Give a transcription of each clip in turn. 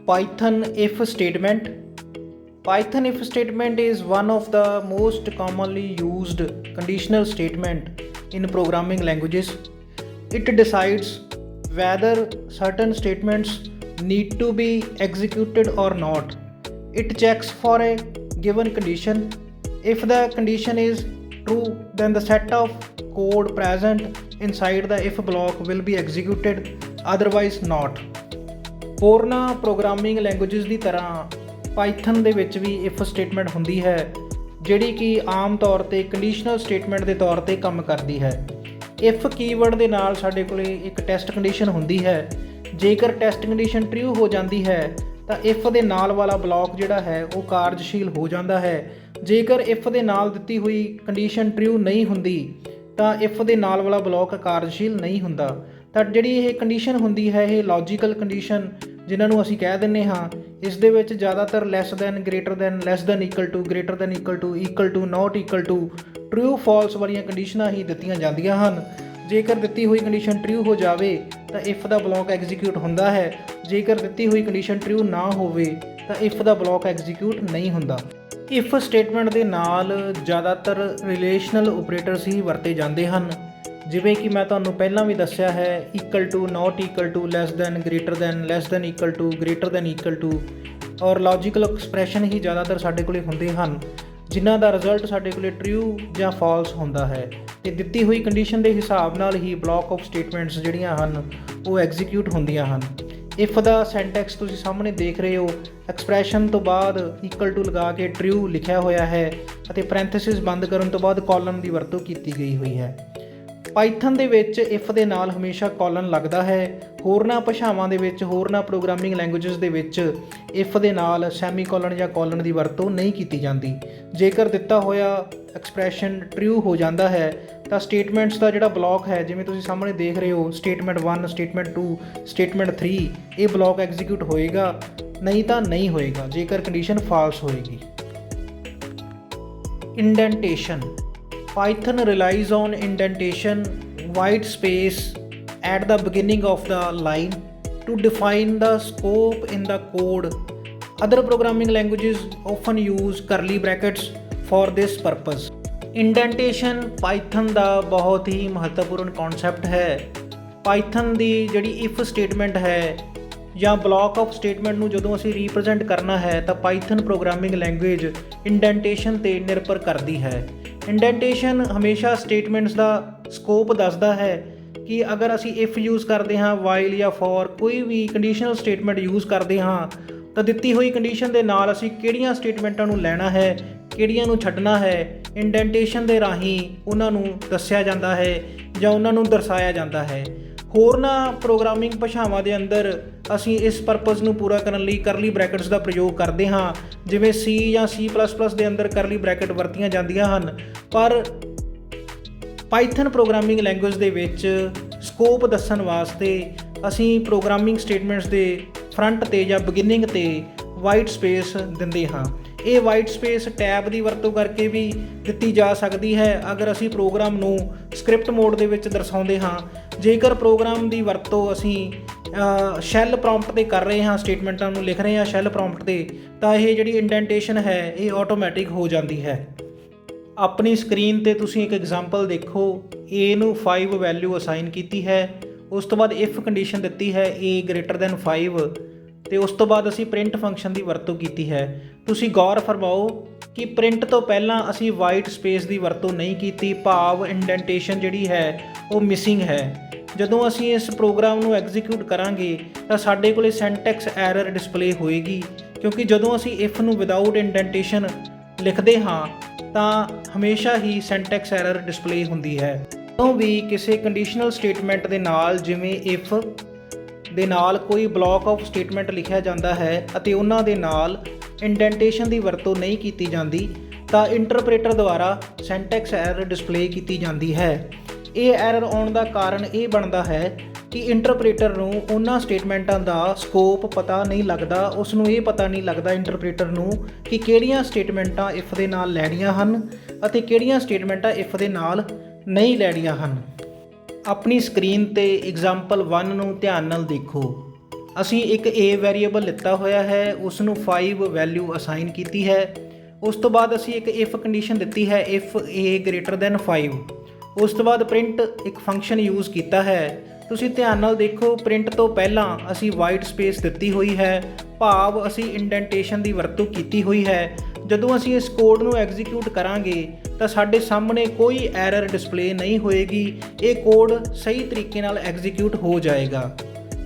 Python if statement. Python if statement is one of the most commonly used conditional statement in programming languages. It decides whether certain statements need to be executed or not. It checks for a given condition. If the condition is true, then the set of code present inside the if block will be executed, otherwise not. ਹੋਰਨਾਂ programming languages ਦੀ ਤਰ੍ਹਾਂ Python ਦੇ ਵਿੱਚ ਵੀ if statement ਹੁੰਦੀ ਹੈ ਜਿਹੜੀ ਕਿ ਆਮ ਤੌਰ 'ਤੇ ਕੰਡੀਸ਼ਨਲ ਸਟੇਟਮੈਂਟ ਦੇ ਤੌਰ 'ਤੇ ਕੰਮ ਕਰਦੀ ਹੈ। ਇਫ ਕੀਵਰਡ ਦੇ ਨਾਲ ਸਾਡੇ ਕੋਲ ਇੱਕ ਟੈਸਟ ਕੰਡੀਸ਼ਨ ਹੁੰਦੀ ਹੈ। ਜੇਕਰ ਟੈਸਟ ਕੰਡੀਸ਼ਨ ਟਰੂ ਹੋ ਜਾਂਦੀ ਹੈ ਤਾਂ ਇਫ ਦੇ ਨਾਲ ਵਾਲਾ ਬਲਾਕ ਜਿਹੜਾ ਹੈ ਉਹ ਕਾਰਜਸ਼ੀਲ ਹੋ ਜਾਂਦਾ ਹੈ। ਜੇਕਰ ਇਫ ਦੇ ਨਾਲ ਦਿੱਤੀ ਹੋਈ ਕੰਡੀਸ਼ਨ ਟਰੂ ਨਹੀਂ ਹੁੰਦੀ ਤਾਂ ਇਫ ਦੇ ਨਾਲ ਵਾਲਾ ਬਲਾਕ ਕਾਰਜਸ਼ੀਲ ਨਹੀਂ ਹੁੰਦਾ। ਤਾਂ ਜਿਹੜੀ ਇਹ ਕੰਡੀਸ਼ਨ ਹੁੰਦੀ ਹੈ ਇਹ ਲੌਜੀਕਲ ਕੰਡੀਸ਼ਨ ਜਿਨ੍ਹਾਂ ਨੂੰ ਅਸੀਂ ਕਹਿ ਦਿੰਦੇ ਹਾਂ, ਇਸ ਦੇ ਵਿੱਚ ਜ਼ਿਆਦਾਤਰ less than, greater than, less than equal to, greater than equal to, not equal to, true false ਵਾਲੀਆਂ ਕੰਡੀਸ਼ਨਾਂ ਹੀ ਦਿੱਤੀਆਂ ਜਾਂਦੀਆਂ ਹਨ। ਜੇਕਰ ਦਿੱਤੀ ਹੋਈ ਕੰਡੀਸ਼ਨ ਟਰੂ ਹੋ ਜਾਵੇ ਤਾਂ ਇਫ ਦਾ ਬਲਾਕ ਐਗਜ਼ੀਕਿਊਟ ਹੁੰਦਾ ਹੈ। ਜੇਕਰ ਦਿੱਤੀ ਹੋਈ ਕੰਡੀਸ਼ਨ ਟਰੂ ਨਾ ਹੋਵੇ ਤਾਂ ਇਫ ਦਾ ਬਲਾਕ ਐਗਜ਼ੀਕਿਊਟ ਨਹੀਂ ਹੁੰਦਾ। ਇਫ ਸਟੇਟਮੈਂਟ ਦੇ ਨਾਲ ਜ਼ਿਆਦਾਤਰ ਰਿਲੇਸ਼ਨਲ ਓਪਰੇਟਰਸ ਹੀ ਵਰਤੇ ਜਾਂਦੇ ਹਨ, ਜਿਵੇਂ ਕਿ ਮੈਂ ਤੁਹਾਨੂੰ ਪਹਿਲਾਂ ਵੀ ਦੱਸਿਆ ਹੈ, equal to, not equal to, less than, greater than, less than equal to, greater than equal to, ਔਰ ਲੌਜੀਕਲ ਐਕਸਪ੍ਰੈਸ਼ਨ ਹੀ ਜ਼ਿਆਦਾਤਰ ਸਾਡੇ ਕੋਲ ਹੁੰਦੇ ਹਨ ਜਿਨ੍ਹਾਂ ਦਾ ਰਿਜ਼ਲਟ ਸਾਡੇ ਕੋਲ ਟਰੂ ਜਾਂ ਫਾਲਸ ਹੁੰਦਾ ਹੈ ਅਤੇ ਦਿੱਤੀ ਹੋਈ ਕੰਡੀਸ਼ਨ ਦੇ ਹਿਸਾਬ ਨਾਲ ਹੀ ਬਲਾਕ ਆਫ ਸਟੇਟਮੈਂਟਸ ਜਿਹੜੀਆਂ ਹਨ ਉਹ ਐਗਜ਼ੀਕਿਊਟ ਹੁੰਦੀਆਂ ਹਨ। ਇਫ ਦਾ ਸੈਂਟੈਕਸ ਤੁਸੀਂ ਸਾਹਮਣੇ ਦੇਖ ਰਹੇ ਹੋ, ਐਕਸਪ੍ਰੈਸ਼ਨ ਤੋਂ ਬਾਅਦ ਇਕੁਅਲ ਟੂ ਲਗਾ ਕੇ ਟਰੂ ਲਿਖਿਆ ਹੋਇਆ ਹੈ ਅਤੇ ਪੈਰੇਂਥੇਸਿਸ ਬੰਦ ਕਰਨ ਤੋਂ ਬਾਅਦ ਕੋਲਨ ਦੀ ਵਰਤੋਂ ਕੀਤੀ ਗਈ ਹੋਈ ਹੈ। ਪਾਈਥਨ ਦੇ ਵਿੱਚ ਇਫ ਦੇ ਨਾਲ ਹਮੇਸ਼ਾ ਕੋਲਨ ਲੱਗਦਾ ਹੈ। ਹੋਰਨਾਂ ਭਾਸ਼ਾਵਾਂ ਦੇ ਵਿੱਚ, ਹੋਰਨਾਂ ਪ੍ਰੋਗਰਾਮਿੰਗ ਲੈਂਗੁਏਜਸ ਦੇ ਵਿੱਚ ਇਫ ਦੇ ਨਾਲ ਸੈਮੀ ਕੋਲਨ ਜਾਂ ਕੋਲਨ ਦੀ ਵਰਤੋਂ ਨਹੀਂ ਕੀਤੀ ਜਾਂਦੀ। ਜੇਕਰ ਦਿੱਤਾ ਹੋਇਆ ਐਕਸਪ੍ਰੈਸ਼ਨ ਟਰੂ ਹੋ ਜਾਂਦਾ ਹੈ ਤਾਂ ਸਟੇਟਮੈਂਟਸ ਦਾ ਜਿਹੜਾ ਬਲਾਕ ਹੈ, ਜਿਵੇਂ ਤੁਸੀਂ ਸਾਹਮਣੇ ਦੇਖ ਰਹੇ ਹੋ, ਸਟੇਟਮੈਂਟ 1, ਸਟੇਟਮੈਂਟ 2, ਸਟੇਟਮੈਂਟ 3, ਇਹ ਬਲਾਕ ਐਗਜ਼ੀਕਿਊਟ ਹੋਏਗਾ, ਨਹੀਂ ਤਾਂ ਨਹੀਂ ਹੋਏਗਾ ਜੇਕਰ ਕੰਡੀਸ਼ਨ ਫਾਲਸ ਹੋਏਗੀ। ਇੰਡੈਂਟੇਸ਼ਨ। Python relies on indentation, white space at the beginning of the line to define the scope in the code. Other programming languages often use curly brackets for this purpose. Indentation Python ਦਾ ਬਹੁਤ ਹੀ ਮਹੱਤਵਪੂਰਨ concept ਹੈ। Python ਦੀ ਜਿਹੜੀ if statement ਹੈ ਜਾਂ block of statement ਨੂੰ ਜਦੋਂ ਅਸੀਂ represent ਕਰਨਾ ਹੈ ਤਾਂ ਪਾਈਥਨ ਪ੍ਰੋਗਰਾਮਿੰਗ ਲੈਂਗੁਏਜ ਇੰਡੈਂਟੇਸ਼ਨ 'ਤੇ ਨਿਰਭਰ ਕਰਦੀ ਹੈ। ਇੰਡੈਂਟੇਸ਼ਨ ਹਮੇਸ਼ਾ ਸਟੇਟਮੈਂਟਸ ਦਾ ਸਕੋਪ ਦੱਸਦਾ ਹੈ ਕਿ ਅਗਰ ਅਸੀਂ ਇਫ ਯੂਜ਼ ਕਰਦੇ ਹਾਂ, ਵਾਈਲ ਜਾਂ ਫੋਰ, ਕੋਈ ਵੀ ਕੰਡੀਸ਼ਨਲ ਸਟੇਟਮੈਂਟ ਯੂਜ਼ ਕਰਦੇ ਹਾਂ ਤਾਂ ਦਿੱਤੀ ਹੋਈ ਕੰਡੀਸ਼ਨ ਦੇ ਨਾਲ ਅਸੀਂ ਕਿਹੜੀਆਂ ਸਟੇਟਮੈਂਟਾਂ ਨੂੰ ਲੈਣਾ ਹੈ, ਕਿਹੜੀਆਂ ਨੂੰ ਛੱਡਣਾ ਹੈ, ਇੰਡੈਂਟੇਸ਼ਨ ਦੇ ਰਾਹੀਂ ਉਹਨਾਂ ਨੂੰ ਦੱਸਿਆ ਜਾਂਦਾ ਹੈ ਜਾਂ ਉਹਨਾਂ ਨੂੰ ਦਰਸਾਇਆ ਜਾਂਦਾ ਹੈ। ਹੋਰਨਾਂ ਪ੍ਰੋਗਰਾਮਿੰਗ ਭਾਸ਼ਾਵਾਂ ਦੇ ਅੰਦਰ ਅਸੀਂ ਇਸ ਪਰਪਸ ਨੂੰ ਪੂਰਾ ਕਰਨ ਲਈ ਕਰਲੀ ਬ੍ਰੈਕਟਸ ਦਾ ਪ੍ਰਯੋਗ ਕਰਦੇ ਹਾਂ, ਜਿਵੇਂ C ਜਾਂ C++ ਦੇ ਅੰਦਰ ਕਰਲੀ ਬ੍ਰੈਕਟ ਵਰਤੀਆਂ ਜਾਂਦੀਆਂ ਹਨ। ਪਰ ਪਾਈਥਨ ਪ੍ਰੋਗਰਾਮਿੰਗ ਲੈਂਗੁਏਜ ਦੇ ਵਿੱਚ ਸਕੋਪ ਦੱਸਣ ਵਾਸਤੇ ਅਸੀਂ ਪ੍ਰੋਗਰਾਮਿੰਗ ਸਟੇਟਮੈਂਟਸ ਦੇ ਫਰੰਟ 'ਤੇ ਜਾਂ ਬਿਗਿਨਿੰਗ 'ਤੇ ਵਾਈਟ ਸਪੇਸ ਦਿੰਦੇ ਹਾਂ। ਇਹ ਵਾਈਟ ਸਪੇਸ ਟੈਬ ਦੀ ਵਰਤੋਂ ਕਰਕੇ ਵੀ ਦਿੱਤੀ ਜਾ ਸਕਦੀ ਹੈ ਅਗਰ ਅਸੀਂ ਪ੍ਰੋਗਰਾਮ ਨੂੰ ਸਕ੍ਰਿਪਟ ਮੋਡ ਦੇ ਵਿੱਚ ਦਰਸਾਉਂਦੇ ਹਾਂ। ਜੇਕਰ ਪ੍ਰੋਗਰਾਮ ਦੀ ਵਰਤੋਂ ਅਸੀਂ ਸ਼ੈੱਲ ਪ੍ਰੋਂਪਟ 'ਤੇ ਕਰ ਰਹੇ ਹਾਂ, ਸਟੇਟਮੈਂਟਾਂ ਨੂੰ ਲਿਖ ਰਹੇ ਹਾਂ ਸ਼ੈੱਲ ਪ੍ਰੋਂਪਟ 'ਤੇ, ਤਾਂ ਇਹ ਜਿਹੜੀ ਇੰਡੈਂਟੇਸ਼ਨ ਹੈ ਇਹ ਆਟੋਮੈਟਿਕ ਹੋ ਜਾਂਦੀ ਹੈ। ਆਪਣੀ ਸਕਰੀਨ 'ਤੇ ਤੁਸੀਂ ਇੱਕ ਐਗਜ਼ਾਮਪਲ ਦੇਖੋ। A ਨੂੰ 5 ਵੈਲਿਊ ਅਸਾਈਨ ਕੀਤੀ ਹੈ, ਉਸ ਤੋਂ ਬਾਅਦ ਇਫ ਕੰਡੀਸ਼ਨ ਦਿੱਤੀ ਹੈ A ਗ੍ਰੇਟਰ ਦੈਨ 5 ਅਤੇ ਉਸ ਤੋਂ ਬਾਅਦ ਅਸੀਂ ਪ੍ਰਿੰਟ ਫੰਕਸ਼ਨ ਦੀ ਵਰਤੋਂ ਕੀਤੀ ਹੈ। ਤੁਸੀਂ ਗੌਰ ਫਰਮਾਓ ਕਿ ਪ੍ਰਿੰਟ ਤੋਂ ਪਹਿਲਾਂ ਅਸੀਂ ਵਾਈਟ ਸਪੇਸ ਦੀ ਵਰਤੋਂ ਨਹੀਂ ਕੀਤੀ, ਭਾਵ ਇੰਡੈਂਟੇਸ਼ਨ ਜਿਹੜੀ ਹੈ ਉਹ ਮਿਸਿੰਗ ਹੈ। ਜਦੋਂ ਅਸੀਂ ਇਸ ਪ੍ਰੋਗਰਾਮ ਨੂੰ ਐਗਜ਼ੀਕਿਊਟ ਕਰਾਂਗੇ ਤਾਂ ਸਾਡੇ ਕੋਲ ਸੈਂਟੈਕਸ ਐਰਰ ਡਿਸਪਲੇ ਹੋਏਗੀ, ਕਿਉਂਕਿ ਜਦੋਂ ਅਸੀਂ ਇਫ ਨੂੰ ਵਿਦਾਊਟ ਇੰਡੈਂਟੇਸ਼ਨ ਲਿਖਦੇ ਹਾਂ ਤਾਂ ਹਮੇਸ਼ਾ ਹੀ ਸੈਂਟੈਕਸ ਐਰਰ ਡਿਸਪਲੇ ਹੁੰਦੀ ਹੈ। ਜਦੋਂ ਵੀ ਕਿਸੇ ਕੰਡੀਸ਼ਨਲ ਸਟੇਟਮੈਂਟ ਦੇ ਨਾਲ, ਜਿਵੇਂ ਇਫ ਦੇ ਨਾਲ ਕੋਈ ਬਲਾਕ ਆਫ ਸਟੇਟਮੈਂਟ ਲਿਖਿਆ ਜਾਂਦਾ ਹੈ ਅਤੇ ਉਹਨਾਂ ਦੇ ਨਾਲ ਇੰਡੈਂਟੇਸ਼ਨ ਦੀ ਵਰਤੋਂ ਨਹੀਂ ਕੀਤੀ ਜਾਂਦੀ ਤਾਂ ਇੰਟਰਪ੍ਰੇਟਰ ਦੁਆਰਾ ਸੈਂਟੈਕਸ ਐਰਰ ਡਿਸਪਲੇ ਕੀਤੀ ਜਾਂਦੀ ਹੈ। ਇਹ ਐਰਰ ਆਉਣ ਦਾ ਕਾਰਨ ਇਹ ਬਣਦਾ ਹੈ ਕਿ ਇੰਟਰਪ੍ਰੇਟਰ ਨੂੰ ਉਹਨਾਂ ਸਟੇਟਮੈਂਟਾਂ ਦਾ ਸਕੋਪ ਪਤਾ ਨਹੀਂ ਲੱਗਦਾ, ਉਸ ਨੂੰ ਇਹ ਪਤਾ ਨਹੀਂ ਲੱਗਦਾ ਇੰਟਰਪ੍ਰੇਟਰ ਨੂੰ ਕਿ ਕਿਹੜੀਆਂ ਸਟੇਟਮੈਂਟਾਂ ਇਫ ਦੇ ਨਾਲ ਲੈਣੀਆਂ ਹਨ ਅਤੇ ਕਿਹੜੀਆਂ ਸਟੇਟਮੈਂਟਾਂ ਇਫ ਦੇ ਨਾਲ ਨਹੀਂ ਲੈਣੀਆਂ ਹਨ। ਆਪਣੀ ਸਕਰੀਨ 'ਤੇ ਐਗਜ਼ਾਮਪਲ 1 ਨੂੰ ਧਿਆਨ ਨਾਲ ਦੇਖੋ। ਅਸੀਂ ਇੱਕ a ਵੈਰੀਏਬਲ ਲਿੱਤਾ ਹੋਇਆ ਹੈ, ਉਸ ਨੂੰ 5 ਵੈਲਿਊ ਅਸਾਈਨ ਕੀਤੀ ਹੈ। ਉਸ ਤੋਂ ਬਾਅਦ ਅਸੀਂ ਇੱਕ ਇਫ ਕੰਡੀਸ਼ਨ ਦਿੱਤੀ ਹੈ, ਇਫ a ਗ੍ਰੇਟਰ ਦੈਨ 5। ਉਸ ਤੋਂ ਬਾਅਦ ਪ੍ਰਿੰਟ ਇੱਕ ਫੰਕਸ਼ਨ ਯੂਜ਼ ਕੀਤਾ ਹੈ। ਤੁਸੀਂ ਧਿਆਨ ਨਾਲ ਦੇਖੋ, ਪ੍ਰਿੰਟ ਤੋਂ ਪਹਿਲਾਂ ਅਸੀਂ ਵਾਈਟ ਸਪੇਸ ਦਿੱਤੀ ਹੋਈ ਹੈ, ਭਾਵ ਅਸੀਂ ਇੰਡੈਂਟੇਸ਼ਨ ਦੀ ਵਰਤੋਂ ਕੀਤੀ ਹੋਈ ਹੈ। ਜਦੋਂ ਅਸੀਂ ਇਸ ਕੋਡ ਨੂੰ ਐਗਜ਼ੀਕਿਊਟ ਕਰਾਂਗੇ ਤਾਂ ਸਾਡੇ ਸਾਹਮਣੇ ਕੋਈ ਐਰਰ ਡਿਸਪਲੇ ਨਹੀਂ ਹੋਏਗੀ, ਇਹ ਕੋਡ ਸਹੀ ਤਰੀਕੇ ਨਾਲ ਐਗਜ਼ੀਕਿਊਟ ਹੋ ਜਾਏਗਾ।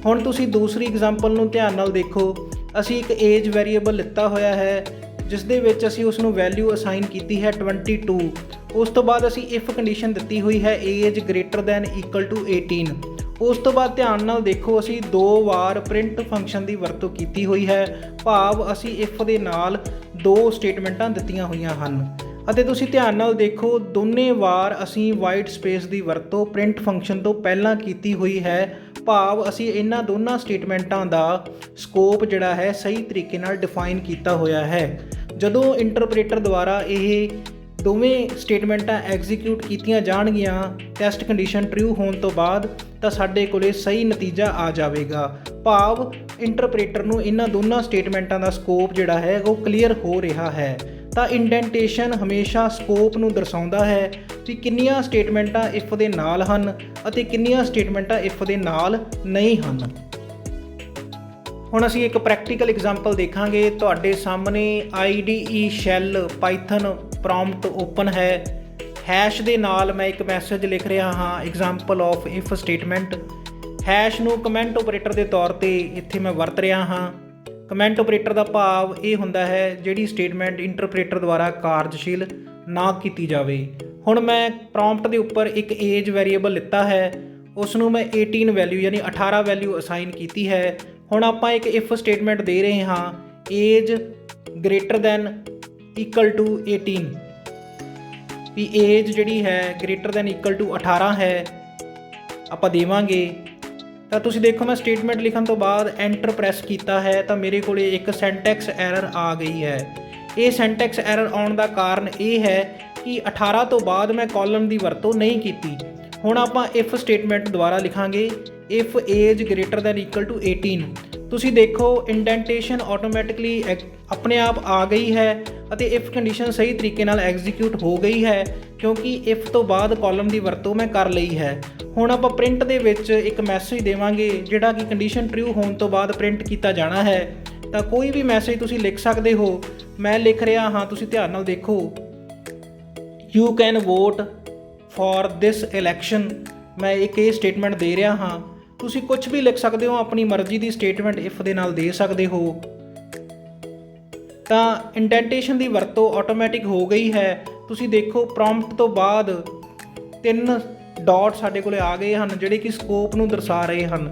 ਹੁਣ ਤੁਸੀਂ ਦੂਸਰੀ ਐਗਜ਼ਾਮਪਲ ਨੂੰ ਧਿਆਨ ਨਾਲ ਦੇਖੋ। ਅਸੀਂ ਇੱਕ ਏਜ ਵੈਰੀਏਬਲ ਲਿੱਤਾ ਹੋਇਆ ਹੈ, ਜਿਸ ਦੇ ਵਿੱਚ ਅਸੀਂ ਉਸ ਨੂੰ ਵੈਲਿਊ ਅਸਾਈਨ ਕੀਤੀ ਹੈ 22। ਉਸ ਤੋਂ ਬਾਅਦ ਅਸੀਂ ਇਫ ਕੰਡੀਸ਼ਨ ਦਿੱਤੀ ਹੋਈ ਹੈ age greater than equal to 18। ਉਸ ਤੋਂ ਬਾਅਦ ਧਿਆਨ ਨਾਲ ਦੇਖੋ, ਅਸੀਂ 2 ਵਾਰ ਪ੍ਰਿੰਟ ਫੰਕਸ਼ਨ ਦੀ ਵਰਤੋਂ ਕੀਤੀ ਹੋਈ ਹੈ, ਭਾਵ ਅਸੀਂ ਇਫ ਦੇ ਨਾਲ 2 ਸਟੇਟਮੈਂਟਾਂ ਦਿੱਤੀਆਂ ਹੋਈਆਂ ਹਨ। ਅਤੇ ਤੁਸੀਂ ਧਿਆਨ ਨਾਲ ਦੇਖੋ, ਦੋਨੇ ਵਾਰ ਅਸੀਂ ਵਾਈਟ ਸਪੇਸ ਦੀ ਵਰਤੋਂ ਪ੍ਰਿੰਟ ਫੰਕਸ਼ਨ ਤੋਂ ਪਹਿਲਾਂ ਕੀਤੀ ਹੋਈ ਹੈ, ਭਾਵ ਅਸੀਂ ਇਹਨਾਂ ਦੋਨਾਂ ਸਟੇਟਮੈਂਟਾਂ ਦਾ ਸਕੋਪ ਜਿਹੜਾ ਹੈ ਸਹੀ ਤਰੀਕੇ ਨਾਲ ਡਿਫਾਈਨ ਕੀਤਾ ਹੋਇਆ ਹੈ। ਜਦੋਂ ਇੰਟਰਪ੍ਰੇਟਰ ਦੁਆਰਾ ਇਹ ਦੋਵੇਂ ਸਟੇਟਮੈਂਟਾਂ ਐਗਜ਼ੀਕਿਊਟ ਕੀਤੀਆਂ ਜਾਣਗੀਆਂ ਟੈਸਟ ਕੰਡੀਸ਼ਨ ਟਰੂ ਹੋਣ ਤੋਂ ਬਾਅਦ, ਤਾਂ ਸਾਡੇ ਕੋਲੇ ਸਹੀ ਨਤੀਜਾ ਆ ਜਾਵੇਗਾ, ਭਾਵ ਇੰਟਰਪ੍ਰੇਟਰ ਨੂੰ ਇਹਨਾਂ ਦੋਨਾਂ ਸਟੇਟਮੈਂਟਾਂ ਦਾ ਸਕੋਪ ਜਿਹੜਾ ਹੈ ਉਹ ਕਲੀਅਰ ਹੋ ਰਿਹਾ ਹੈ। ਤਾਂ ਇੰਡੈਂਟੇਸ਼ਨ ਹਮੇਸ਼ਾ ਸਕੋਪ ਨੂੰ ਦਰਸਾਉਂਦਾ ਹੈ ਕਿ ਕਿੰਨੀਆਂ ਸਟੇਟਮੈਂਟਾਂ ਇਫ ਦੇ ਨਾਲ ਹਨ ਅਤੇ ਕਿੰਨੀਆਂ ਸਟੇਟਮੈਂਟਾਂ ਇਫ ਦੇ ਨਾਲ ਨਹੀਂ ਹਨ। ਹੁਣ ਅਸੀਂ ਇੱਕ ਪ੍ਰੈਕਟੀਕਲ ਐਗਜ਼ਾਮਪਲ ਦੇਖਾਂਗੇ। ਤੁਹਾਡੇ ਸਾਹਮਣੇ IDE shell Python prompt open ਹੈ। ਹੈਸ਼ ਦੇ ਨਾਲ ਮੈਂ ਇੱਕ ਮੈਸੇਜ ਲਿਖ ਰਿਹਾ ਹਾਂ, example of if statement. Hash ਨੂੰ ਕਮੈਂਟ ਆਪਰੇਟਰ ਦੇ ਤੌਰ ਤੇ ਇੱਥੇ ਮੈਂ ਵਰਤ ਰਿਹਾ ਹਾਂ। ਕਮੈਂਟ ਆਪਰੇਟਰ ਦਾ ਭਾਵ ਇਹ ਹੁੰਦਾ ਹੈ ਜਿਹੜੀ ਸਟੇਟਮੈਂਟ ਇੰਟਰਪ੍ਰੇਟਰ ਦੁਆਰਾ ਕਾਰਜਸ਼ੀਲ ਨਾ ਕੀਤੀ ਜਾਵੇ। ਹੁਣ ਮੈਂ ਪ੍ਰੋਂਪਟ ਦੇ ਉੱਪਰ ਇੱਕ ਏਜ ਵੈਰੀਏਬਲ ਲਿੱਤਾ ਹੈ, ਉਸ ਨੂੰ ਮੈਂ 18 ਵੈਲਿਊ ਯਾਨੀ 18 ਵੈਲਿਊ ਅਸਾਈਨ ਕੀਤੀ ਹੈ। ਹੁਣ ਆਪਾਂ ਇੱਕ ਇਫ ਸਟੇਟਮੈਂਟ ਦੇ ਰਹੇ ਹਾਂ, age greater than equal to 18, ਵੀ ਏਜ ਜਿਹੜੀ ਹੈ ਗ੍ਰੇਟਰ ਦੈਨ ਇਕੁਅਲ ਟੂ 18 ਹੈ, ਆਪਾਂ ਦੇਵਾਂਗੇ। ਤਾਂ ਤੁਸੀਂ ਦੇਖੋ, ਮੈਂ ਸਟੇਟਮੈਂਟ ਲਿਖਣ ਤੋਂ ਬਾਅਦ ਐਂਟਰ ਪ੍ਰੈਸ ਕੀਤਾ ਹੈ ਤਾਂ ਮੇਰੇ ਕੋਲੇ ਇੱਕ ਸੈਂਟੈਕਸ ਐਰਰ ਆ ਗਈ ਹੈ। ਇਹ ਸੈਂਟੈਕਸ ਐਰਰ ਆਉਣ ਦਾ ਕਾਰਨ ਇਹ ਹੈ ਕਿ 18 ਤੋਂ ਬਾਅਦ ਮੈਂ ਕਾਲਮ ਦੀ ਵਰਤੋਂ ਨਹੀਂ ਕੀਤੀ। ਹੁਣ ਆਪਾਂ ਇਫ ਸਟੇਟਮੈਂਟ ਦੁਬਾਰਾ ਲਿਖਾਂਗੇ, if age greater than equal to 18। ਤੁਸੀਂ ਦੇਖੋ ਇੰਡੈਂਟੇਸ਼ਨ ਆਟੋਮੈਟਿਕਲੀ ਆਪਣੇ ਆਪ ਆ ਗਈ ਹੈ ਅਤੇ ਇਫ ਕੰਡੀਸ਼ਨ ਸਹੀ ਤਰੀਕੇ ਨਾਲ ਐਗਜ਼ੀਕਿਊਟ ਹੋ ਗਈ ਹੈ, ਕਿਉਂਕਿ ਇਫ ਤੋਂ ਬਾਅਦ ਕਾਲਮ ਦੀ ਵਰਤੋਂ ਮੈਂ ਕਰ ਲਈ ਹੈ। ਹੁਣ ਆਪਾਂ ਪ੍ਰਿੰਟ ਦੇ ਵਿੱਚ ਇੱਕ ਮੈਸੇਜ ਦੇਵਾਂਗੇ ਜਿਹੜਾ ਕਿ ਕੰਡੀਸ਼ਨ ਟਰੂ ਹੋਣ ਤੋਂ ਬਾਅਦ ਪ੍ਰਿੰਟ ਕੀਤਾ ਜਾਣਾ ਹੈ। ਤਾਂ ਕੋਈ ਵੀ ਮੈਸੇਜ ਤੁਸੀਂ ਲਿਖ ਸਕਦੇ ਹੋ। ਮੈਂ ਲਿਖ ਰਿਹਾ ਹਾਂ, ਤੁਸੀਂ ਧਿਆਨ ਨਾਲ ਦੇਖੋ, you can vote for this election. ਮੈਂ ਇੱਕ ਇਹ ਸਟੇਟਮੈਂਟ ਦੇ ਰਿਹਾ ਹਾਂ। ਤੁਸੀਂ ਕੁਝ ਵੀ ਲਿਖ ਸਕਦੇ ਹੋ, ਆਪਣੀ ਮਰਜ਼ੀ ਦੀ ਸਟੇਟਮੈਂਟ ਇਫ ਦੇ ਨਾਲ ਦੇ ਸਕਦੇ ਹੋ। ਤਾਂ ਇੰਡੈਂਟੇਸ਼ਨ ਦੀ ਵਰਤੋਂ ਆਟੋਮੈਟਿਕ ਹੋ ਗਈ ਹੈ। ਤੁਸੀਂ ਦੇਖੋ, ਪ੍ਰੋਂਪਟ ਤੋਂ ਬਾਅਦ 3 ਡਾਟ ਸਾਡੇ ਕੋਲੇ ਆ ਗਏ ਹਨ ਜਿਹੜੇ ਕਿ ਸਕੋਪ ਨੂੰ ਦਰਸਾ ਰਹੇ ਹਨ।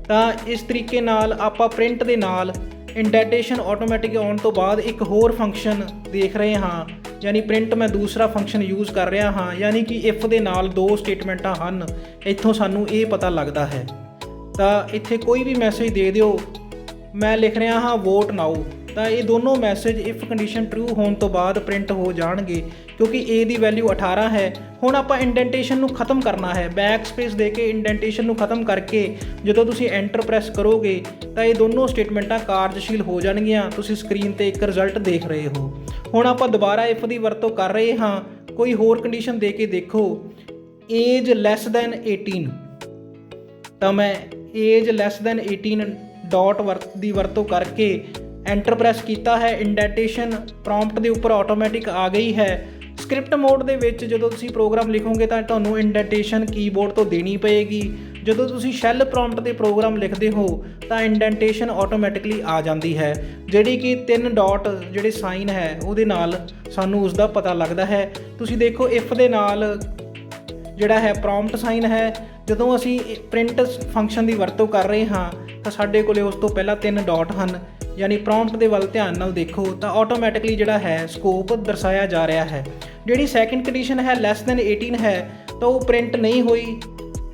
ਤਾਂ ਇਸ ਤਰੀਕੇ ਨਾਲ ਆਪਾਂ ਪ੍ਰਿੰਟ ਦੇ ਨਾਲ ਇੰਡੈਂਟੇਸ਼ਨ ਆਟੋਮੈਟਿਕ ਆਉਣ ਤੋਂ ਬਾਅਦ ਇੱਕ ਹੋਰ ਫੰਕਸ਼ਨ ਦੇਖ ਰਹੇ ਹਾਂ, ਯਾਨੀ ਪ੍ਰਿੰਟ ਮੈਂ ਦੂਸਰਾ ਫੰਕਸ਼ਨ ਯੂਜ਼ ਕਰ ਰਿਹਾ ਹਾਂ, ਯਾਨੀ ਕਿ ਇਫ ਦੇ ਨਾਲ 2 ਸਟੇਟਮੈਂਟਾਂ ਹਨ। ਇੱਥੋਂ ਸਾਨੂੰ ਇਹ ਪਤਾ ਲੱਗਦਾ ਹੈ। ਤਾਂ ਇੱਥੇ ਕੋਈ ਵੀ ਮੈਸੇਜ ਦੇ ਦਿਓ, ਮੈਂ ਲਿਖ ਰਿਹਾ ਹਾਂ ਵੋਟ ਨਾਓ, ਤਾਂ ਇਹ ਦੋਨੋਂ ਮੈਸੇਜ ਇਫ ਕੰਡੀਸ਼ਨ ਟਰੂ ਹੋਣ ਤੋਂ ਬਾਅਦ ਪ੍ਰਿੰਟ ਹੋ ਜਾਣਗੇ, ਕਿਉਂਕਿ a ਦੀ ਵੈਲਿਊ 18 ਹੈ। ਹੁਣ ਆਪਾਂ ਇੰਡੈਂਟੇਸ਼ਨ ਨੂੰ ਖਤਮ ਕਰਨਾ ਹੈ, ਬੈਕ ਸਪੇਸ ਦੇ ਕੇ ਇੰਡੈਂਟੇਸ਼ਨ ਨੂੰ ਖਤਮ ਕਰਕੇ ਜਦੋਂ ਤੁਸੀਂ ਐਂਟਰ ਪ੍ਰੈਸ ਕਰੋਗੇ ਤਾਂ ਇਹ ਦੋਨੋਂ ਸਟੇਟਮੈਂਟਾਂ ਕਾਰਜਸ਼ੀਲ ਹੋ ਜਾਣਗੀਆਂ। ਤੁਸੀਂ ਸਕਰੀਨ ਤੇ ਇੱਕ ਰਿਜ਼ਲਟ ਦੇਖ ਰਹੇ ਹੋ। ਹੁਣ ਆਪਾਂ ਦੁਬਾਰਾ ਇਫ ਦੀ ਵਰਤੋਂ ਕਰ ਰਹੇ ਹਾਂ। ਕੋਈ ਹੋਰ ਕੰਡੀਸ਼ਨ ਦੇ ਕੇ ਦੇਖੋ, ਏਜ ਲੈਸ ਦੈਨ 18। ਤਾਂ ਮੈਂ ਏਜ ਲੈਸ ਦੈਨ 18 ਡਾਟ ਦੀ ਵਰਤੋਂ ਕਰਕੇ ਐਂਟਰ ਪ੍ਰੈਸ ਕੀਤਾ ਹੈ। ਇੰਡੈਂਟੇਸ਼ਨ ਪ੍ਰੋਂਪਟ ਦੇ ਉੱਪਰ ਆਟੋਮੈਟਿਕ ਆ ਗਈ ਹੈ। ਸਕ੍ਰਿਪਟ ਮੋਡ ਦੇ ਵਿੱਚ ਜਦੋਂ ਤੁਸੀਂ ਪ੍ਰੋਗਰਾਮ ਲਿਖੋਗੇ ਤਾਂ ਤੁਹਾਨੂੰ ਇੰਡੈਂਟੇਸ਼ਨ ਕੀਬੋਰਡ ਤੋਂ ਦੇਣੀ ਪਏਗੀ। ਜਦੋਂ ਤੁਸੀਂ ਸ਼ੈੱਲ ਪ੍ਰੋਂਪਟ ਤੇ ਪ੍ਰੋਗਰਾਮ ਲਿਖਦੇ ਹੋ ਤਾਂ ਇੰਡੈਂਟੇਸ਼ਨ ਆਟੋਮੈਟਿਕਲੀ ਆ ਜਾਂਦੀ ਹੈ, ਜਿਹੜੀ ਕਿ 3 ਡਾਟ ਜਿਹੜੇ ਸਾਈਨ ਹੈ ਉਹਦੇ ਨਾਲ ਸਾਨੂੰ ਉਸ ਦਾ ਪਤਾ ਲੱਗਦਾ ਹੈ। ਤੁਸੀਂ ਦੇਖੋ, ਇਫ ਦੇ ਨਾਲ ਜਿਹੜਾ ਹੈ ਪ੍ਰੋਂਪਟ ਸਾਈਨ ਹੈ। ਜਦੋਂ ਅਸੀਂ ਪ੍ਰਿੰਟ ਫੰਕਸ਼ਨ ਦੀ ਵਰਤੋਂ ਕਰ ਰਹੇ ਹਾਂ ਤਾਂ ਸਾਡੇ ਕੋਲੇ ਉਸ ਤੋਂ ਪਹਿਲਾਂ 3 ਡਾਟ ਹਨ, ਯਾਨੀ ਪ੍ਰੋਂਪਟ ਦੇ ਵੱਲ ਧਿਆਨ ਨਾਲ ਦੇਖੋ ਤਾਂ ਆਟੋਮੈਟਿਕਲੀ ਜਿਹੜਾ ਹੈ ਸਕੋਪ ਦਰਸਾਇਆ ਜਾ ਰਿਹਾ ਹੈ। ਜਿਹੜੀ ਸੈਕਿੰਡ ਕੰਡੀਸ਼ਨ ਹੈ ਲੈਸ ਦੈਨ 18 ਹੈ ਤਾਂ ਉਹ ਪ੍ਰਿੰਟ ਨਹੀਂ ਹੋਈ।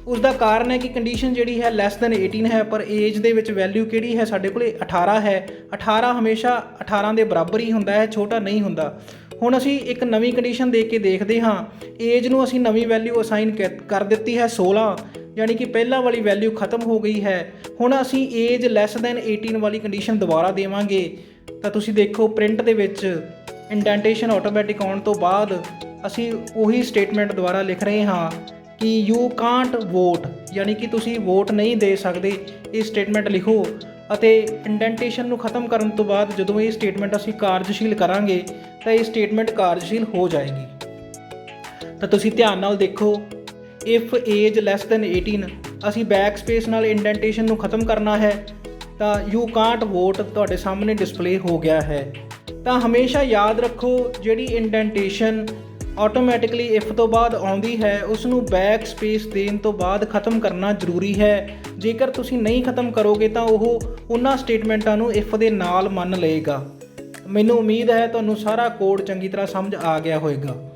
ਉਸ ਦਾ ਕਾਰਨ ਹੈ ਕਿ ਕੰਡੀਸ਼ਨ ਜਿਹੜੀ ਹੈ ਲੈਸ ਦੈਨ 18 ਹੈ, ਪਰ ਏਜ ਦੇ ਵਿੱਚ ਵੈਲਿਊ ਕਿਹੜੀ ਹੈ ਸਾਡੇ ਕੋਲੇ 18 ਹੈ। 18 ਹਮੇਸ਼ਾ 18 ਦੇ ਬਰਾਬਰ ਹੀ ਹੁੰਦਾ ਹੈ, ਛੋਟਾ ਨਹੀਂ ਹੁੰਦਾ। ਹੁਣ ਅਸੀਂ ਇੱਕ ਨਵੀਂ ਕੰਡੀਸ਼ਨ ਦੇ ਕੇ ਦੇਖਦੇ ਹਾਂ। ਏਜ ਨੂੰ ਅਸੀਂ ਨਵੀਂ ਵੈਲਿਊ ਅਸਾਈਨ ਕਰ ਦਿੱਤੀ ਹੈ 16, ਯਾਨੀ ਕਿ ਪਹਿਲਾਂ ਵਾਲੀ ਵੈਲਿਊ ਖਤਮ ਹੋ ਗਈ ਹੈ। ਹੁਣ ਅਸੀਂ ਏਜ ਲੈਸ ਦੈਨ 18 ਵਾਲੀ ਕੰਡੀਸ਼ਨ ਦੁਬਾਰਾ ਦੇਵਾਂਗੇ ਤਾਂ ਤੁਸੀਂ ਦੇਖੋ ਪ੍ਰਿੰਟ ਦੇ ਵਿੱਚ ਇੰਡੈਂਟੇਸ਼ਨ ਆਟੋਮੈਟਿਕ ਆਉਣ ਤੋਂ ਬਾਅਦ ਅਸੀਂ ਉਹੀ ਸਟੇਟਮੈਂਟ ਦੁਬਾਰਾ ਲਿਖ ਰਹੇ ਹਾਂ ਕਿ ਯੂ ਕਾਂਟ ਵੋਟ, ਯਾਨੀ ਕਿ ਤੁਸੀਂ ਵੋਟ ਨਹੀਂ ਦੇ ਸਕਦੇ। ਇਹ ਸਟੇਟਮੈਂਟ ਲਿਖੋ ਅਤੇ ਇੰਡੈਂਟੇਸ਼ਨ ਨੂੰ ਖਤਮ ਕਰਨ ਤੋਂ ਬਾਅਦ ਜਦੋਂ ਇਹ ਸਟੇਟਮੈਂਟ ਅਸੀਂ ਕਾਰਜਸ਼ੀਲ ਕਰਾਂਗੇ ਤਾਂ ਇਹ ਸਟੇਟਮੈਂਟ ਕਾਰਜਸ਼ੀਲ ਹੋ ਜਾਏਗੀ। ਤਾਂ ਤੁਸੀਂ ਧਿਆਨ ਨਾਲ ਦੇਖੋ, ਇਫ ਏਜ ਲੈਸ ਦੈਨ 18 ਅਸੀਂ ਬੈਕ ਸਪੇਸ ਨਾਲ ਇੰਡੈਂਟੇਸ਼ਨ ਨੂੰ ਖਤਮ ਕਰਨਾ ਹੈ ਤਾਂ ਯੂ ਕਾਂਟ ਵੋਟ ਤੁਹਾਡੇ ਸਾਹਮਣੇ ਡਿਸਪਲੇ ਹੋ ਗਿਆ ਹੈ। ਤਾਂ ਹਮੇਸ਼ਾ ਯਾਦ ਰੱਖੋ, ਜਿਹੜੀ ਇੰਡੈਂਟੇਸ਼ਨ ਆਟੋਮੈਟਿਕਲੀ ਇਫ ਤੋਂ ਬਾਅਦ ਆਉਂਦੀ ਹੈ ਉਸ ਨੂੰ ਬੈਕ ਸਪੇਸ ਦੇਣ ਤੋਂ ਬਾਅਦ ਖਤਮ ਕਰਨਾ ਜ਼ਰੂਰੀ ਹੈ। ਜੇਕਰ ਤੁਸੀਂ ਨਹੀਂ ਖਤਮ ਕਰੋਗੇ ਤਾਂ ਉਹ ਉਹਨਾਂ ਸਟੇਟਮੈਂਟਾਂ ਨੂੰ ਇਫ ਦੇ ਨਾਲ ਮੰਨ ਲਏਗਾ। ਮੈਨੂੰ ਉਮੀਦ ਹੈ ਤੁਹਾਨੂੰ ਸਾਰਾ ਕੋਡ ਚੰਗੀ ਤਰ੍ਹਾਂ ਸਮਝ ਆ ਗਿਆ ਹੋਵੇਗਾ।